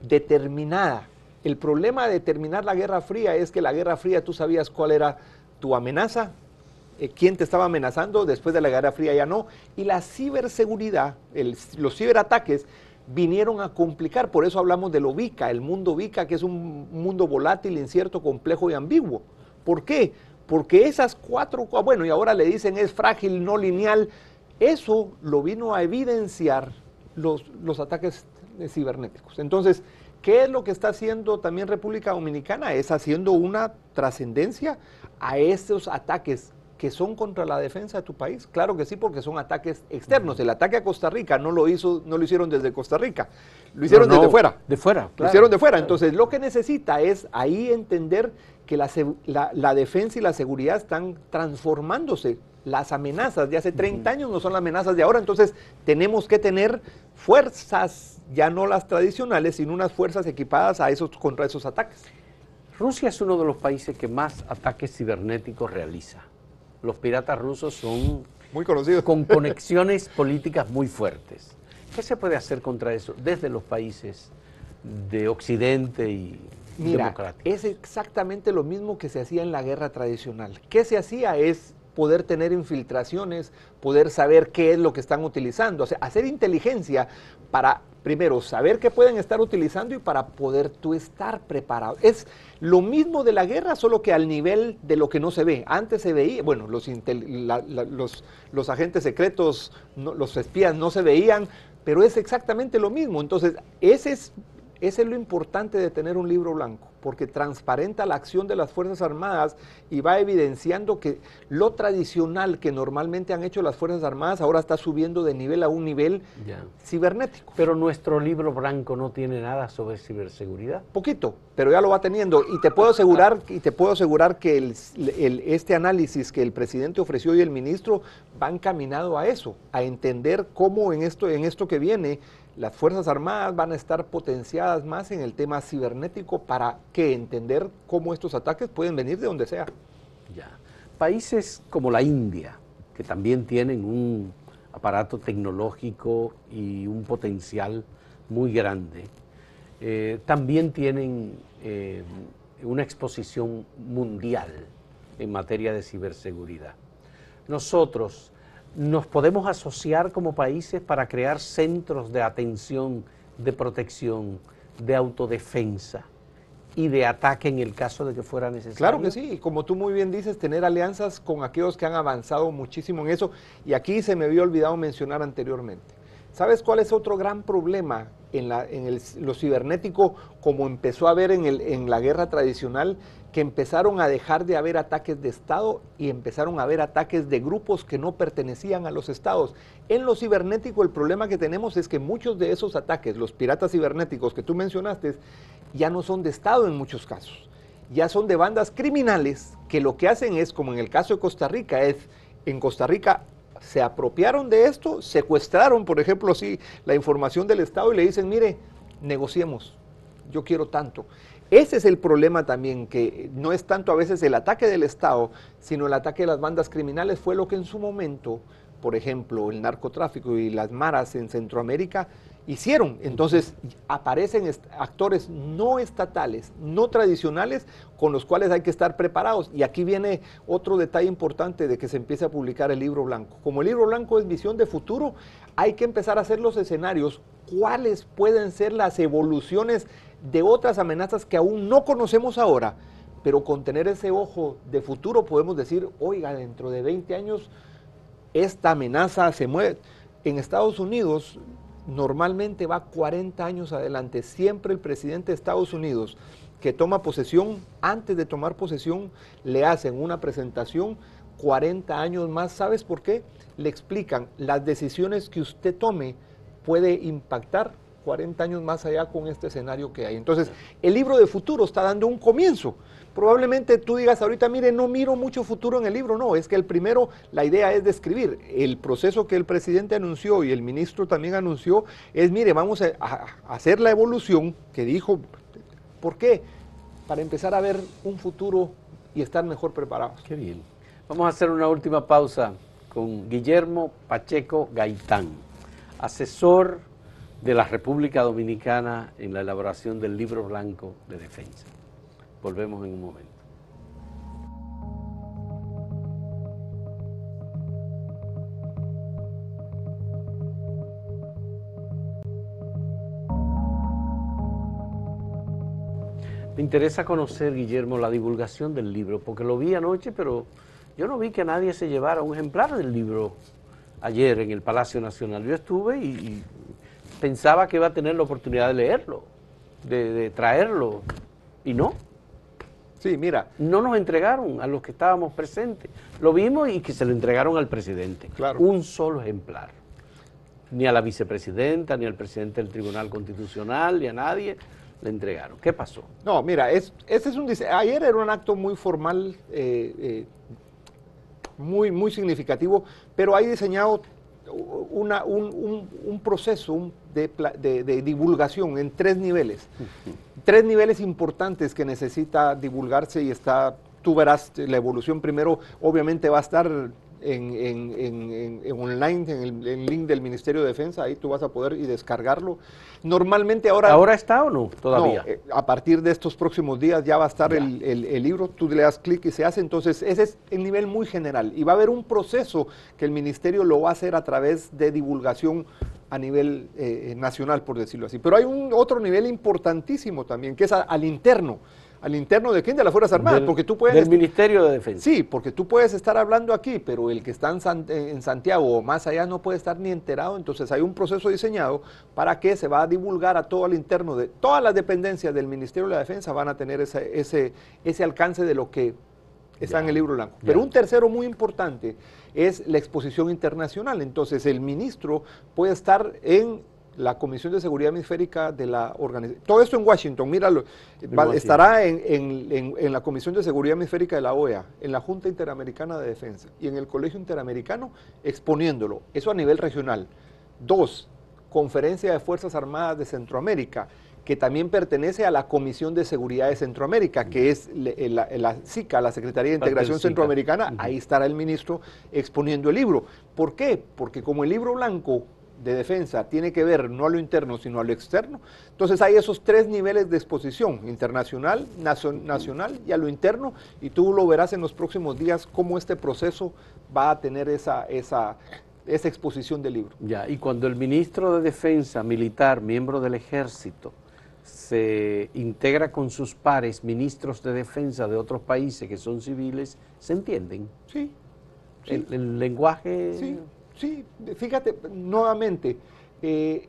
determinada. El problema de terminar la Guerra Fría es que la Guerra Fría tú sabías cuál era tu amenaza, quién te estaba amenazando, después de la Guerra Fría ya no, y la ciberseguridad, los ciberataques vinieron a complicar, por eso hablamos de lo VICA, el mundo VICA, que es un mundo volátil, incierto, complejo y ambiguo. ¿Por qué? Porque esas cuatro, bueno, y ahora le dicen es frágil, no lineal, eso lo vino a evidenciar los ataques cibernéticos. Entonces, ¿qué es lo que está haciendo también República Dominicana? Es haciendo una trascendencia a estos ataques que son contra la defensa de tu país. Claro que sí, porque son ataques externos. El ataque a Costa Rica no lo hicieron desde Costa Rica, lo hicieron desde fuera. De fuera, claro. Lo hicieron de fuera. Entonces, lo que necesita es ahí entender que la defensa y la seguridad están transformándose. Las amenazas de hace 30 años no son las amenazas de ahora, entonces tenemos que tener fuerzas, ya no las tradicionales, sino unas fuerzas equipadas contra esos ataques. Rusia es uno de los países que más ataques cibernéticos realiza. Los piratas rusos son muy conocidos, con conexiones políticas muy fuertes. ¿Qué se puede hacer contra eso desde los países de Occidente y Mira, democrático. es exactamente lo mismo que se hacía en la guerra tradicional. ¿Qué se hacía? Es poder tener infiltraciones, poder saber qué es lo que están utilizando, o sea, hacer inteligencia para, primero, saber qué pueden estar utilizando y para poder tú estar preparado. Es lo mismo de la guerra, solo que al nivel de lo que no se ve. Antes se veía, bueno, los agentes secretos, los espías no se veían, pero es exactamente lo mismo. Entonces, ese es lo importante de tener un libro blanco, porque transparenta la acción de las Fuerzas Armadas y va evidenciando que lo tradicional que normalmente han hecho las Fuerzas Armadas ahora está subiendo de nivel a un nivel cibernético. Pero nuestro libro blanco no tiene nada sobre ciberseguridad. Poquito, pero ya lo va teniendo. Y te puedo asegurar que este análisis que el presidente ofreció y el ministro va encaminado a eso, a entender cómo en esto que viene, las Fuerzas Armadas van a estar potenciadas más en el tema cibernético para que entender cómo estos ataques pueden venir de donde sea. Ya. Países como la India, que también tienen un aparato tecnológico y un potencial muy grande, también tienen una exposición mundial en materia de ciberseguridad. Nosotros nos podemos asociar como países para crear centros de atención, de protección, de autodefensa y de ataque en el caso de que fuera necesario. Claro que sí, como tú muy bien dices, tener alianzas con aquellos que han avanzado muchísimo en eso, y aquí se me había olvidado mencionar anteriormente. ¿Sabes cuál es otro gran problema en lo cibernético, como empezó a haber en la guerra tradicional? Que empezaron a dejar de haber ataques de Estado y empezaron a haber ataques de grupos que no pertenecían a los Estados. En lo cibernético el problema que tenemos es que muchos de esos ataques, los piratas cibernéticos que tú mencionaste, ya no son de Estado en muchos casos. Ya son de bandas criminales que lo que hacen es, como en el caso de Costa Rica, en Costa Rica se apropiaron de esto, secuestraron, por ejemplo, sí, la información del Estado y le dicen, mire, negociemos, yo quiero tanto. Ese es el problema también, que no es tanto a veces el ataque del Estado, sino el ataque de las bandas criminales. Fue lo que en su momento, por ejemplo, el narcotráfico y las maras en Centroamérica hicieron. Entonces aparecen actores no estatales, no tradicionales, con los cuales hay que estar preparados. Y aquí viene otro detalle importante de que se empiece a publicar el libro blanco. Como el libro blanco es visión de futuro, hay que empezar a hacer los escenarios, cuáles pueden ser las evoluciones de otras amenazas que aún no conocemos ahora, pero con tener ese ojo de futuro podemos decir, oiga, dentro de 20 años esta amenaza se mueve. En Estados Unidos normalmente va 40 años adelante. Siempre el presidente de Estados Unidos que toma posesión, antes de tomar posesión, le hacen una presentación 40 años más. ¿Sabes por qué? Le explican, las decisiones que usted tome puede impactar 40 años más allá con este escenario que hay. Entonces, el libro de futuro está dando un comienzo. Probablemente tú digas ahorita, mire, no miro mucho futuro en el libro. No, es que el primero, la idea es describir el proceso que el presidente anunció y el ministro también anunció, es, mire, vamos a hacer la evolución que dijo. ¿Por qué? Para empezar a ver un futuro y estar mejor preparados. Qué bien. Vamos a hacer una última pausa con Guillermo Pacheco Gaitán, asesor de la República Dominicana en la elaboración del Libro Blanco de Defensa. Volvemos en un momento. Me interesa conocer, Guillermo, la divulgación del libro, porque lo vi anoche, pero yo no vi que nadie se llevara un ejemplar del libro ayer en el Palacio Nacional. Yo estuve y pensaba que iba a tener la oportunidad de leerlo, de traerlo, y no. Sí, mira. No nos entregaron a los que estábamos presentes. Lo vimos y que se lo entregaron al presidente. Claro. Un solo ejemplar. Ni a la vicepresidenta, ni al presidente del Tribunal Constitucional, ni a nadie le entregaron. ¿Qué pasó? No, mira, ayer era un acto muy formal, muy significativo, pero hay diseñado un proceso de divulgación en 3 niveles. 3 niveles importantes que necesita divulgarse y tú verás la evolución. Primero, obviamente va a estar en online, en el link del Ministerio de Defensa, ahí tú vas a poder y descargarlo. Normalmente ahora... ¿Ahora está o no todavía? No, a partir de estos próximos días ya va a estar el libro, tú le das clic y se hace, entonces ese es el nivel muy general y va a haber un proceso que el Ministerio lo va a hacer a través de divulgación a nivel nacional, por decirlo así. Pero hay otro nivel importantísimo también, que es al interno. ¿Al interno de quién? De las Fuerzas Armadas, porque tú puedes... Del Ministerio de Defensa. Sí, porque tú puedes estar hablando aquí, pero el que está en Santiago o más allá no puede estar ni enterado, entonces hay un proceso diseñado para que se va a divulgar a todo el interno de todas las dependencias del Ministerio de la Defensa van a tener ese alcance de lo que está en el libro blanco. Pero un tercero muy importante es la exposición internacional, entonces el ministro puede estar en la Comisión de Seguridad Hemisférica de la organización. Todo esto en Washington, míralo, estará en la Comisión de Seguridad Hemisférica de la OEA, en la Junta Interamericana de Defensa y en el Colegio Interamericano exponiéndolo. Eso a nivel regional. 2, Conferencia de Fuerzas Armadas de Centroamérica, que también pertenece a la Comisión de Seguridad de Centroamérica, que es la SICA, la Secretaría de Integración Centroamericana. Ahí estará el ministro exponiendo el libro. ¿Por qué? Porque como el libro blanco de defensa tiene que ver no a lo interno sino a lo externo, entonces hay esos 3 niveles de exposición, internacional, nacional y a lo interno, y tú lo verás en los próximos días cómo este proceso va a tener esa exposición del libro. Ya, y cuando el ministro de Defensa militar, miembro del Ejército, se integra con sus pares, ministros de defensa de otros países que son civiles, ¿se entienden? Sí. El lenguaje... Sí. Sí, fíjate, nuevamente, y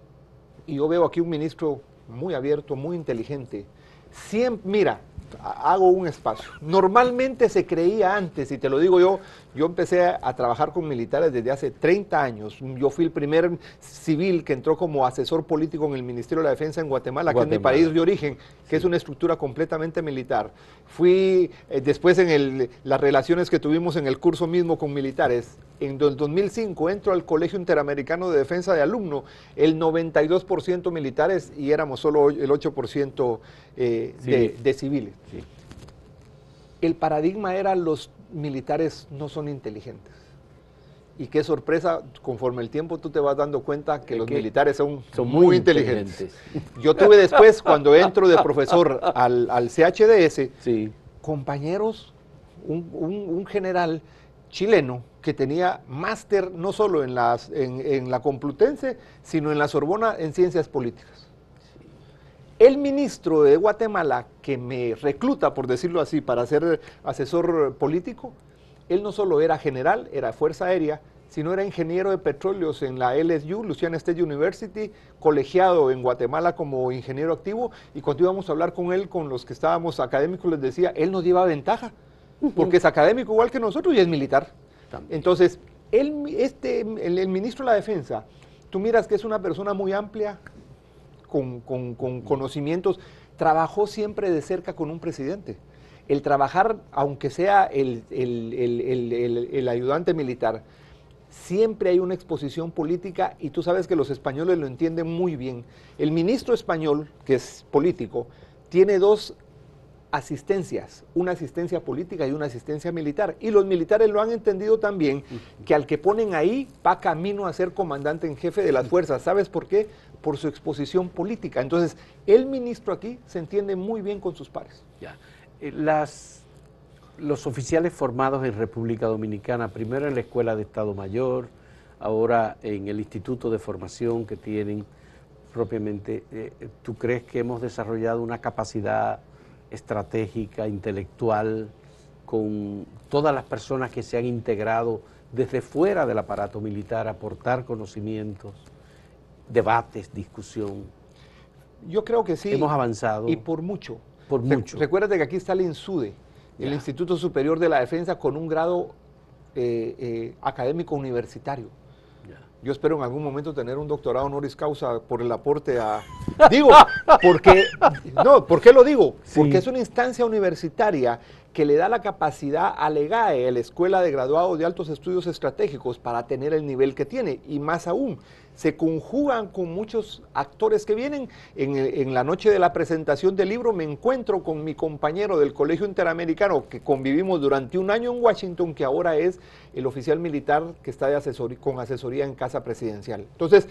yo veo aquí un ministro muy abierto, muy inteligente. Siempre, mira, hago un espacio. Normalmente se creía antes, y te lo digo yo empecé a trabajar con militares desde hace 30 años. Yo fui el primer civil que entró como asesor político en el Ministerio de la Defensa en Guatemala, que es mi país de origen, que es una estructura completamente militar. Fui después en las relaciones que tuvimos en el curso mismo con militares. En el 2005 entro al Colegio Interamericano de Defensa de Alumno, el 92% militares y éramos solo el 8% de civiles. Sí. El paradigma era los militares no son inteligentes. Y qué sorpresa, conforme el tiempo tú te vas dando cuenta que los militares son muy inteligentes. Yo tuve después, cuando entro de profesor al CHDS, compañeros, un general chileno que tenía máster no solo en la Complutense, sino en la Sorbona en Ciencias Políticas. El ministro de Guatemala, que me recluta, por decirlo así, para ser asesor político, él no solo era general, era Fuerza Aérea, sino era ingeniero de petróleos en la LSU, Louisiana State University, colegiado en Guatemala como ingeniero activo, y cuando íbamos a hablar con él, con los que estábamos académicos, les decía, él nos lleva ventaja, porque es académico igual que nosotros y es militar. Entonces, el ministro de la Defensa, tú miras que es una persona muy amplia, con conocimientos, trabajó siempre de cerca con un presidente. El trabajar, aunque sea el ayudante militar, siempre hay una exposición política y tú sabes que los españoles lo entienden muy bien. El ministro español, que es político, tiene 2 asistencias, una asistencia política y una asistencia militar. Y los militares lo han entendido también, que al que ponen ahí va camino a ser comandante en jefe de las fuerzas. ¿Sabes por qué? Por su exposición política. Entonces, el ministro aquí se entiende muy bien con sus pares. Ya. Los oficiales formados en República Dominicana, primero en la Escuela de Estado Mayor, ahora en el Instituto de Formación que tienen propiamente, ¿tú crees que hemos desarrollado una capacidad estratégica, intelectual, con todas las personas que se han integrado desde fuera del aparato militar, aportar conocimientos, debates, discusión? Yo creo que sí. Hemos avanzado. Y por mucho. Por mucho. Recuérdate que aquí está el INSUDE, el Instituto Superior de la Defensa, con un grado académico universitario. Yo espero en algún momento tener un doctorado honoris causa por el aporte a... Digo, porque... No, ¿por qué lo digo? Porque es una instancia universitaria que le da la capacidad al EGAE, a la Escuela de Graduados de Altos Estudios Estratégicos, para tener el nivel que tiene. Y más aún, se conjugan con muchos actores que vienen. En la noche de la presentación del libro me encuentro con mi compañero del Colegio Interamericano, que convivimos durante un año en Washington, que ahora es el oficial militar que está con asesoría en Casa Presidencial. Entonces,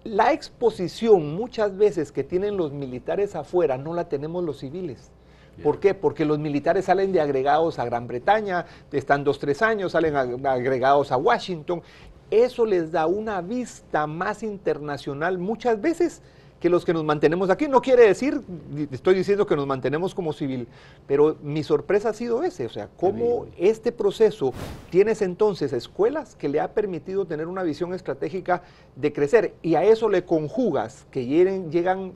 la exposición muchas veces que tienen los militares afuera no la tenemos los civiles. ¿Por qué? Porque los militares salen de agregados a Gran Bretaña, están 2 o 3 años, salen agregados a Washington. Eso les da una vista más internacional muchas veces que los que nos mantenemos aquí. No quiere decir, estoy diciendo que nos mantenemos como civil, pero mi sorpresa ha sido ese, o sea, cómo este proceso tienes entonces escuelas que le ha permitido tener una visión estratégica de crecer, y a eso le conjugas que llegan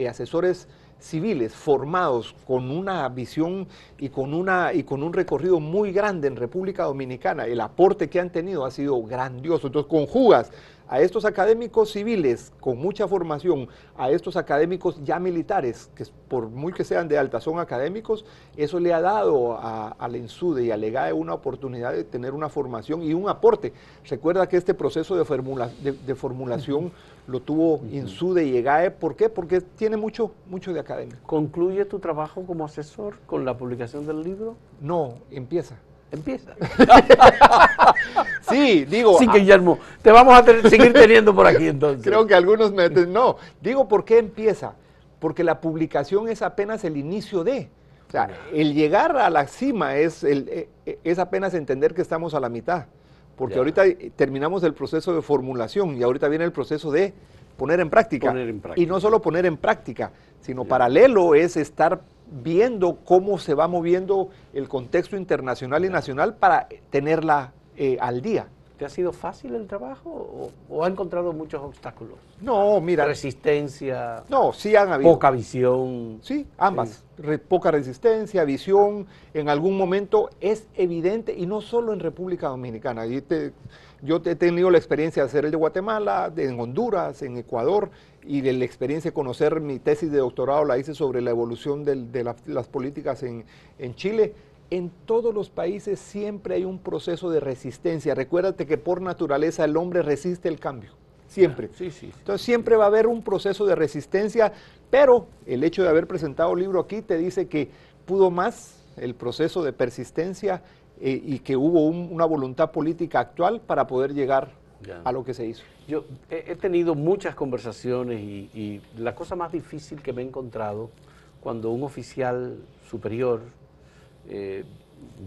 asesores civiles formados con una visión y con un recorrido muy grande en República Dominicana. El aporte que han tenido ha sido grandioso. Entonces conjugas a estos académicos civiles con mucha formación, a estos académicos ya militares, que por muy que sean de alta son académicos, eso le ha dado a la INSUDE y al EGAE una oportunidad de tener una formación y un aporte. Recuerda que este proceso de formulación lo tuvo INSUDE y EGAE. ¿Por qué? Porque tiene mucho de académico. ¿Concluye tu trabajo como asesor con la publicación del libro? No, empieza. Empieza. Sí, digo... Sí, Guillermo, te vamos a seguir teniendo por aquí entonces. Creo que algunos no, digo, ¿por qué empieza? Porque la publicación es apenas el inicio de... O sea, el llegar a la cima es apenas entender que estamos a la mitad. Porque ahorita terminamos el proceso de formulación y ahorita viene el proceso de poner en práctica. Y no solo poner en práctica, sino paralelo es estar viendo cómo se va moviendo el contexto internacional y nacional para tenerla al día. ¿Te ha sido fácil el trabajo o ha encontrado muchos obstáculos? No, mira. Resistencia. No, sí han habido. Poca visión. Sí, ambas. Sí. Poca resistencia, visión, en algún momento es evidente, y no solo en República Dominicana. Yo he tenido la experiencia de hacer el de Guatemala, en Honduras, en Ecuador, y de la experiencia de conocer mi tesis de doctorado, la hice sobre la evolución de las políticas en Chile. En todos los países siempre hay un proceso de resistencia. Recuérdate que por naturaleza el hombre resiste el cambio, siempre. Sí, sí. Entonces siempre va a haber un proceso de resistencia, pero el hecho de haber presentado el libro aquí te dice que pudo más el proceso de persistencia y que hubo una voluntad política actual para poder llegar a lo que se hizo. Yo he tenido muchas conversaciones y la cosa más difícil que me he encontrado cuando un oficial superior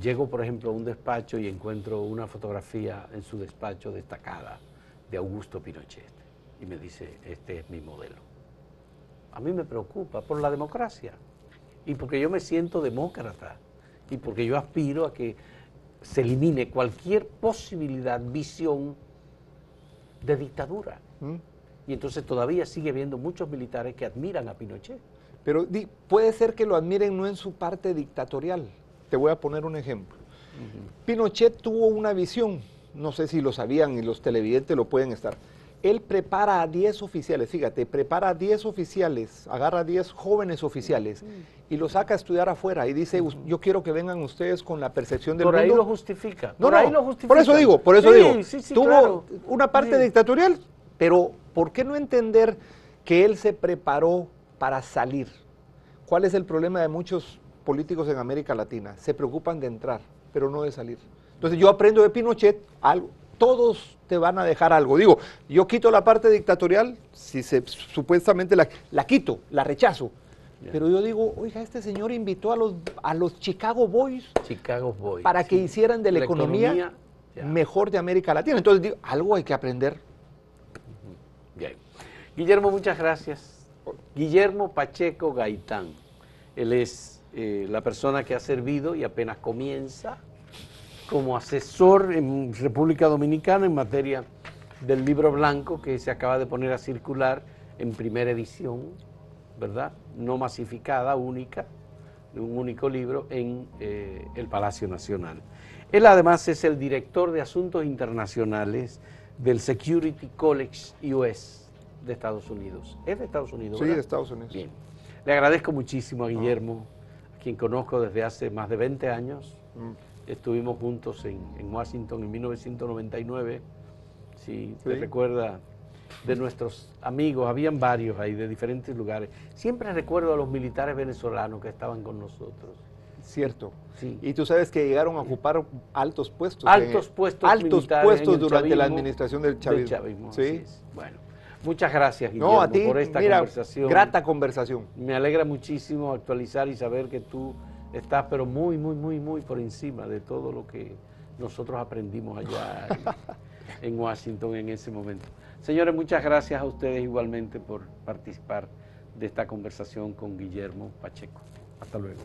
llego, por ejemplo, a un despacho y encuentro una fotografía en su despacho destacada de Augusto Pinochet y me dice, este es mi modelo. A mí me preocupa por la democracia y porque yo me siento demócrata y porque yo aspiro a que se elimine cualquier posibilidad, visión de dictadura. Y entonces todavía sigue habiendo muchos militares que admiran a Pinochet. Pero puede ser que lo admiren no en su parte dictatorial. Te voy a poner un ejemplo. Pinochet tuvo una visión, no sé si lo sabían y los televidentes lo pueden estar. Él prepara a 10 oficiales, fíjate, prepara a 10 oficiales, agarra a 10 jóvenes oficiales y los saca a estudiar afuera y dice, yo quiero que vengan ustedes con la percepción del mundo. Por ahí lo justifica. No, por eso digo, sí, tuvo claro. una parte dictatorial, pero ¿por qué no entender que él se preparó para salir? ¿Cuál es el problema de muchos políticos en América Latina? Se preocupan de entrar, pero no de salir. Entonces yo aprendo de Pinochet algo. Todos te van a dejar algo. Digo, yo quito la parte dictatorial, si supuestamente la quito, la rechazo. Pero yo digo, oiga, este señor invitó a los Chicago Boys, para que hicieran de la economía mejor de América Latina. Entonces digo, algo hay que aprender. Bien. Guillermo, muchas gracias. Guillermo Pacheco Gaitán. Él es la persona que ha servido y apenas comienza como asesor en República Dominicana en materia del libro blanco que se acaba de poner a circular en primera edición, ¿verdad? No masificada, única, de un único libro en el Palacio Nacional. Él además es el director de Asuntos Internacionales del Security College US de Estados Unidos. ¿Es de Estados Unidos? Sí, ¿verdad? de Estados Unidos. Bien. Le agradezco muchísimo a Guillermo quien conozco desde hace más de 20 años. Estuvimos juntos en Washington en 1999, si te recuerdas de nuestros amigos, habían varios ahí de diferentes lugares. Siempre recuerdo a los militares venezolanos que estaban con nosotros. Cierto. Sí. Y tú sabes que llegaron a ocupar altos puestos. Altos puestos durante la administración del chavismo. Sí. Así es. Bueno, muchas gracias, Guillermo, no, a ti, por esta conversación. Grata conversación. Me alegra muchísimo actualizar y saber que tú estás, pero muy, muy, muy, muy por encima de todo lo que nosotros aprendimos allá en Washington en ese momento. Señores, muchas gracias a ustedes igualmente por participar de esta conversación con Guillermo Pacheco. Hasta luego.